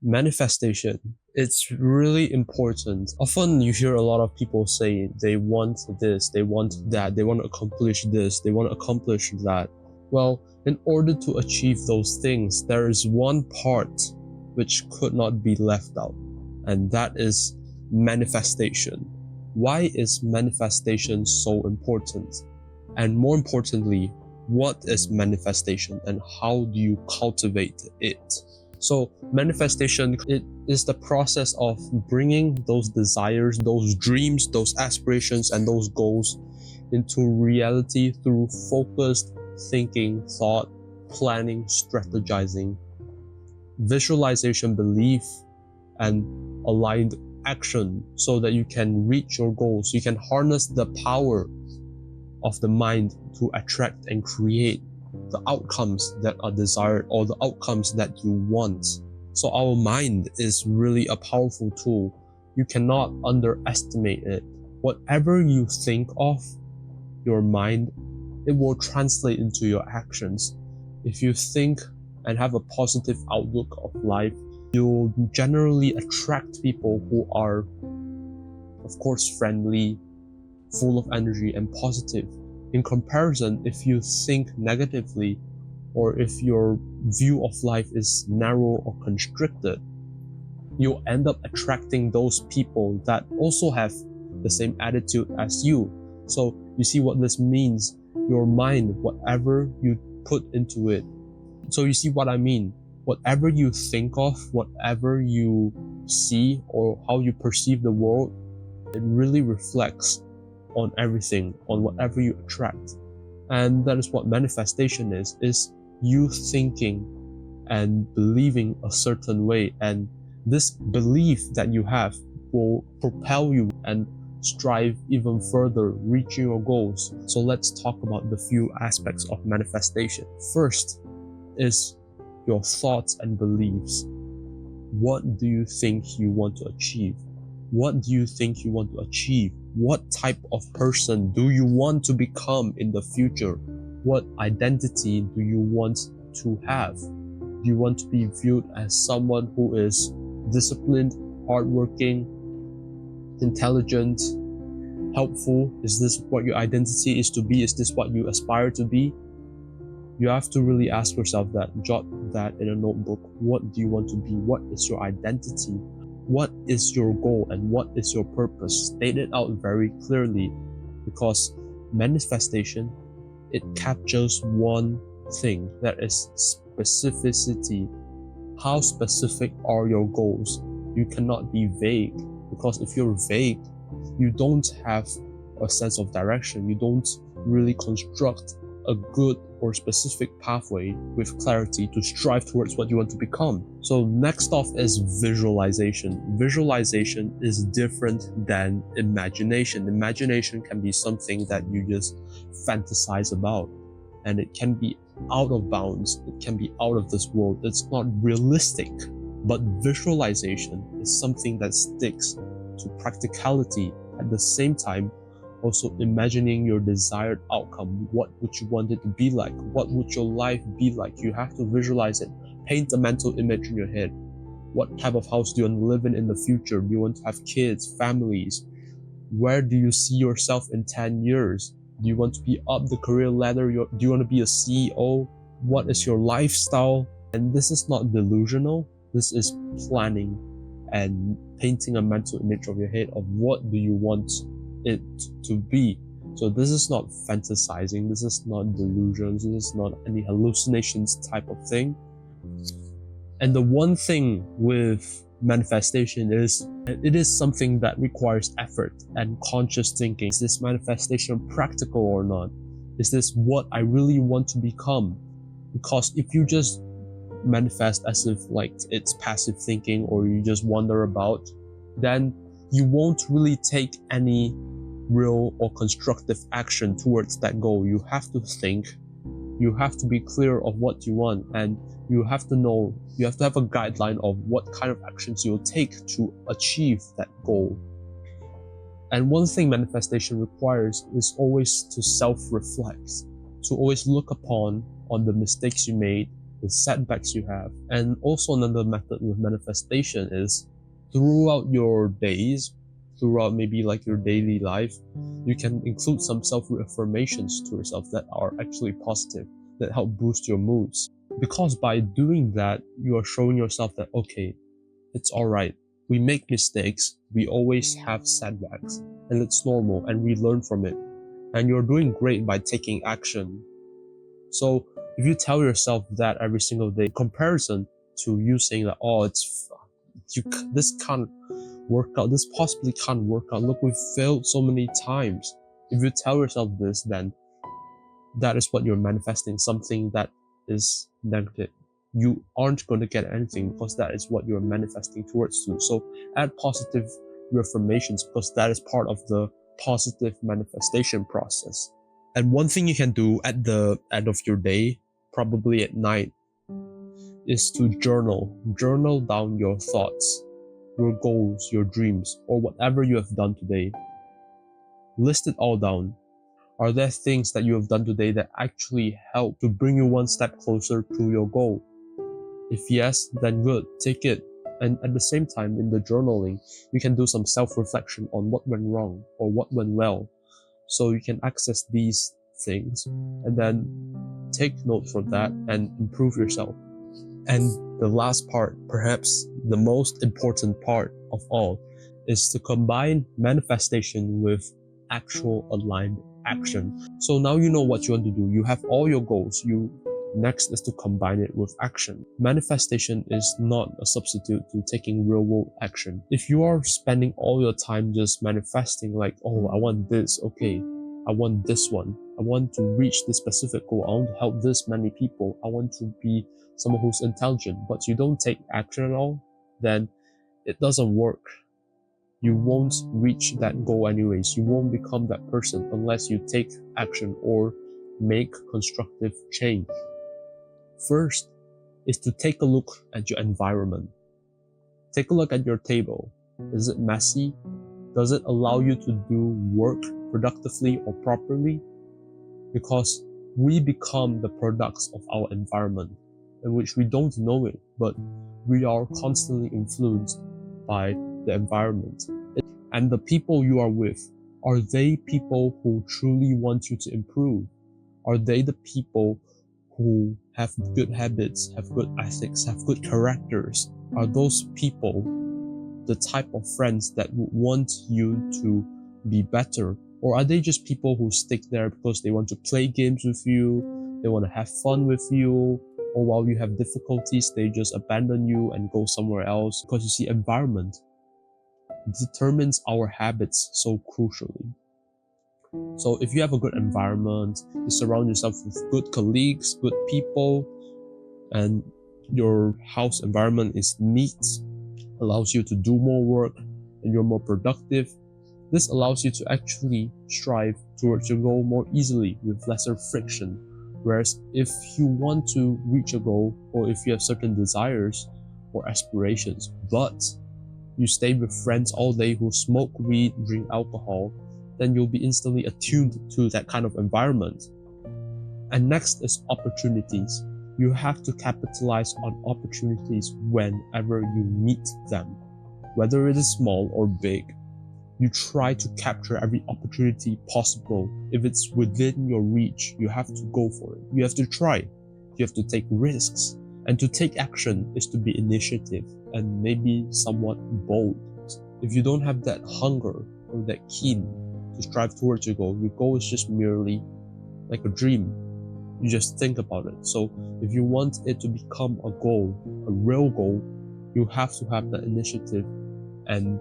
Manifestation. It's really important. Often you hear a lot of people say they want this, they want that, they want to accomplish this, they want to accomplish that. Well, in order to achieve those things, there is one part which could not be left out, and that is manifestation. Why is manifestation so important? And more importantly, what is manifestation and how do you cultivate it? So manifestation, it is the process of bringing those desires, those dreams, those aspirations, and those goals into reality through focused thinking, thought, planning, strategizing, visualization, belief, and aligned action so that you can reach your goals. You can harness the power of the mind to attract and create the outcomes that are desired or the outcomes that you want. So our mind is really a powerful tool. You cannot underestimate it. Whatever you think of, your mind, it will translate into your actions. If you think and have a positive outlook of life, you'll generally attract people who are, of course, friendly, full of energy and positive. In comparison, if you think negatively, or if your view of life is narrow or constricted, you'll end up attracting those people that also have the same attitude as you. So you see what this means. Your mind, whatever you put into it. So you see what I mean. Whatever you think of, whatever you see, or how you perceive the world, it really reflects on everything, on whatever you attract. And that is what manifestation is you thinking and believing a certain way, and this belief that you have will propel you and strive even further, reaching your goals. So let's talk about the few aspects of manifestation. First is your thoughts and beliefs. What do you think you want to achieve? What do you think you want to achieve? What type of person do you want to become in the future? What identity do you want to have? Do you want to be viewed as someone who is disciplined, hardworking, intelligent, helpful? Is this what your identity is to be? Is this what you aspire to be? You have to really ask yourself that, jot that in a notebook. What do you want to be? What is your identity? What is your goal and what is your purpose? State it out very clearly, because manifestation, it captures one thing, that is specificity. How specific are your goals? You cannot be vague, because if you're vague, you don't have a sense of direction. You don't really construct a good or specific pathway with clarity to strive towards what you want to become. So next off is visualization. Visualization is different than imagination. Imagination can be something that you just fantasize about, and it can be out of bounds. It can be out of this world. It's not realistic. But visualization is something that sticks to practicality. At the same time, also imagining your desired outcome. What would you want it to be like? What would your life be like? You have to visualize it. Paint a mental image in your head. What type of house do you want to live in the future? Do you want to have kids, families? Where do you see yourself in 10 years? Do you want to be up the career ladder? Do you want to be a CEO? What is your lifestyle? And this is not delusional. This is planning and painting a mental image of your head of what do you want it to be. So this is not fantasizing, this is not delusions, this is not any hallucinations type of thing. And the one thing with manifestation is it is something that requires effort and conscious thinking. Is this manifestation practical or not? Is this what I really want to become? Because if you just manifest as if like it's passive thinking, or you just wander about, then you won't really take any real or constructive action towards that goal. You have to think, you have to be clear of what you want, and you have to know, you have to have a guideline of what kind of actions you'll take to achieve that goal. And one thing manifestation requires is always to self-reflect, to always look upon on the mistakes you made, the setbacks you have. And also another method with manifestation is throughout your days, throughout maybe like your daily life, you can include some self-affirmations to yourself that are actually positive, that help boost your moods. Because by doing that, you are showing yourself that, okay, it's alright. We make mistakes, we always have setbacks, and it's normal, and we learn from it. And you're doing great by taking action. So if you tell yourself that every single day, comparison to you saying that, oh, this can't work out, this possibly can't work out, look, we've failed so many times. If you tell yourself this, then that is what you're manifesting, something that is negative. You aren't going to get anything because that is what you're manifesting towards you. So add positive affirmations because that is part of the positive manifestation process. And one thing you can do at the end of your day, probably at night, is to journal. Journal down your thoughts, your goals, your dreams, or whatever you have done today. List it all down. Are there things that you have done today that actually help to bring you one step closer to your goal? If yes, then good, take it. And at the same time, in the journaling, you can do some self-reflection on what went wrong or what went well. So you can access these things and then take note from that and improve yourself. And the last part, perhaps the most important part of all, is to combine manifestation with actual aligned action. So now you know what you want to do. You have all your goals. Next is to combine it with action. Manifestation is not a substitute to taking real world action. If you are spending all your time just manifesting like, oh, I want this, okay, I want this one, I want to reach this specific goal, I want to help this many people, I want to be someone who's intelligent, but you don't take action at all, then it doesn't work. You won't reach that goal anyways. You won't become that person unless you take action or make constructive change. First is to take a look at your environment. Take a look at your table. Is it messy? Does it allow you to do work productively or properly? Because we become the products of our environment, in which we don't know it, but we are constantly influenced by the environment. And the people you are with, are they people who truly want you to improve? Are they the people who have good habits, have good ethics, have good characters? Are those people the type of friends that would want you to be better? Or are they just people who stick there because they want to play games with you, they want to have fun with you, or while you have difficulties, they just abandon you and go somewhere else? Because you see, environment determines our habits so crucially. So if you have a good environment, you surround yourself with good colleagues, good people, and your house environment is neat, allows you to do more work, and you're more productive, this allows you to actually strive towards your goal more easily with lesser friction. Whereas if you want to reach a goal, or if you have certain desires or aspirations, but you stay with friends all day who smoke weed, drink alcohol, then you'll be instantly attuned to that kind of environment. And next is opportunities. You have to capitalize on opportunities whenever you meet them. Whether it is small or big, you try to capture every opportunity possible. If it's within your reach, you have to go for it. You have to try. You have to take risks. And to take action is to be initiative and maybe somewhat bold. If you don't have that hunger or that keen to strive towards your goal is just merely like a dream. You just think about it. So if you want it to become a goal, a real goal, you have to have that initiative and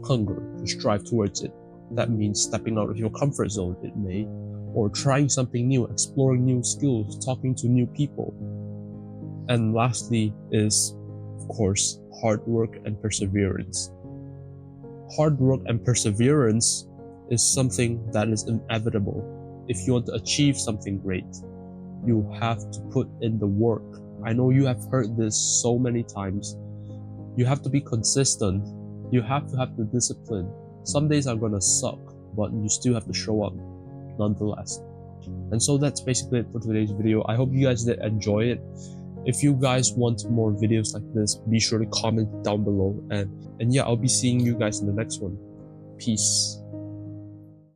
hunger to strive towards it. That means stepping out of your comfort zone, it may, or trying something new, exploring new skills, talking to new people. And lastly is, of course, hard work and perseverance. Hard work and perseverance is something that is inevitable. If you want to achieve something great, you have to put in the work. I know you have heard this so many times. You have to be consistent. You have to have the discipline. Some days are gonna suck, but you still have to show up nonetheless. And so that's basically it for today's video. I hope you guys did enjoy it. If you guys want more videos like this, be sure to comment down below, and yeah, I'll be seeing you guys in the next one. Peace.